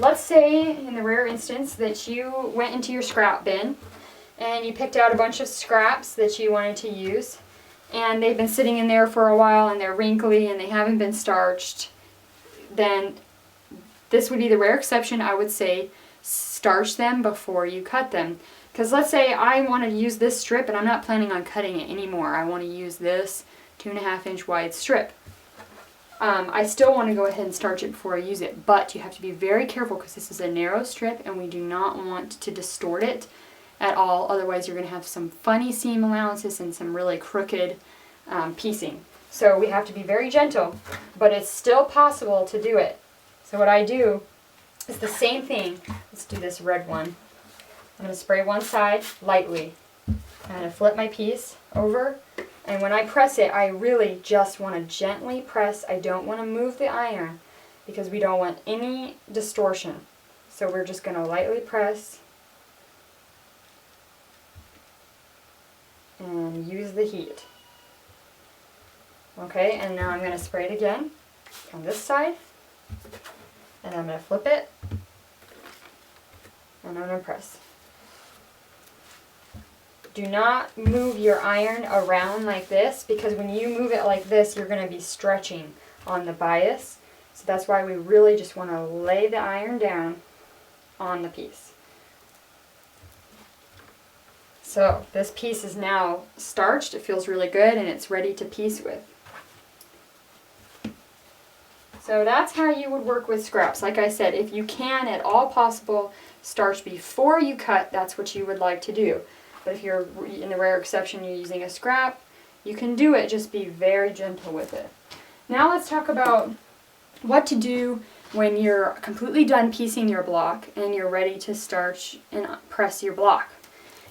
let's say in the rare instance that you went into your scrap bin and you picked out a bunch of scraps that you wanted to use, and they've been sitting in there for a while and they're wrinkly and they haven't been starched, then this would be the rare exception. I would say starch them before you cut them. Because let's say I want to use this strip and I'm not planning on cutting it anymore. I want to use this 2.5 inch wide strip. I still want to go ahead and starch it before I use it, but you have to be very careful because this is a narrow strip and we do not want to distort it at all. Otherwise you're going to have some funny seam allowances and some really crooked piecing. So we have to be very gentle, but it's still possible to do it. So what I do is the same thing. Let's do this red one. I'm going to spray one side lightly. I'm going to flip my piece over, and when I press it, I really just want to gently press. I don't want to move the iron because we don't want any distortion. So we're just going to lightly press and use the heat. Okay, and now I'm going to spray it again on this side, and I'm going to flip it, and I'm going to press. Do not move your iron around like this, because when you move it like this, you're going to be stretching on the bias. So that's why we really just want to lay the iron down on the piece. So this piece is now starched. It feels really good and it's ready to piece with. So that's how you would work with scraps. Like I said, if you can at all possible starch before you cut, that's what you would like to do. But if you're, in the rare exception, you're using a scrap, you can do it, just be very gentle with it. Now let's talk about what to do when you're completely done piecing your block and you're ready to starch and press your block.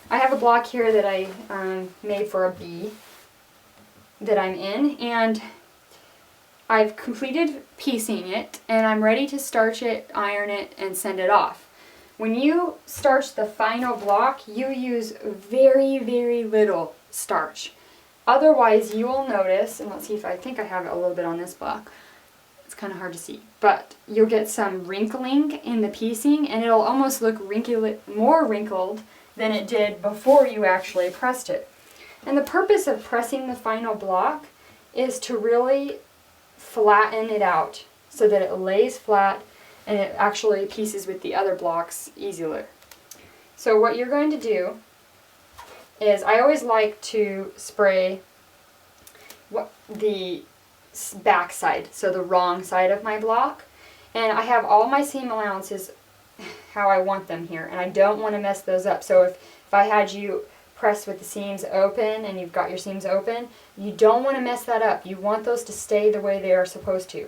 I have a block here that I made for a bee that I'm in, and I've completed piecing it and I'm ready to starch it, iron it, and send it off. When you starch the final block, you use very, very little starch. Otherwise, you will notice, and let's see if I think I have it a little bit on this block. It's kind of hard to see, but you'll get some wrinkling in the piecing, and it'll almost look more wrinkled than it did before you actually pressed it. And the purpose of pressing the final block is to really flatten it out so that it lays flat and it actually pieces with the other blocks easier. So what you're going to do is, I always like to spray the back side, so the wrong side of my block, and I have all my seam allowances how I want them here, and I don't want to mess those up. So if I had you press with the seams open and you've got your seams open, you don't want to mess that up. You want those to stay the way they are supposed to.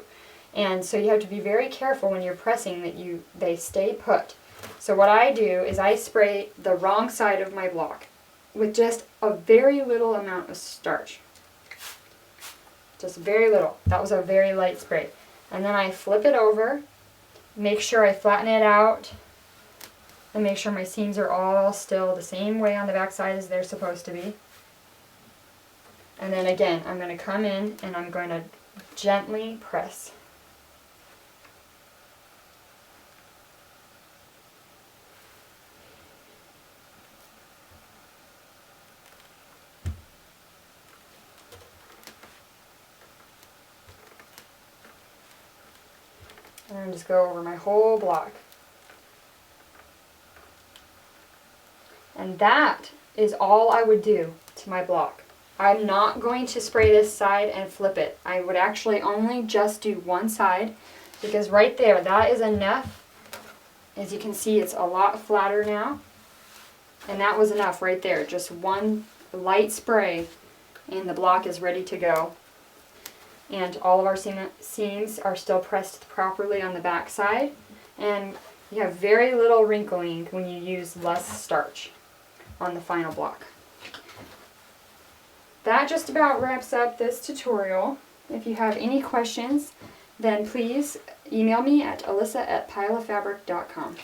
And so you have to be very careful when you're pressing that they stay put. So what I do is I spray the wrong side of my block with just a very little amount of starch. Just very little. That was a very light spray. And then I flip it over, make sure I flatten it out, and make sure my seams are all still the same way on the back side as they're supposed to be. And then again, I'm going to come in and I'm going to gently press. And just go over my whole block. And that is all I would do to my block. I'm not going to spray this side and flip it. I would actually only just do one side, because right there, that is enough. As you can see, it's a lot flatter now. And that was enough right there. Just one light spray and the block is ready to go. And all of our seams are still pressed properly on the back side, and you have very little wrinkling when you use less starch on the final block. That just about wraps up this tutorial. If you have any questions, then please email me at alyssa@pileoffabric.com.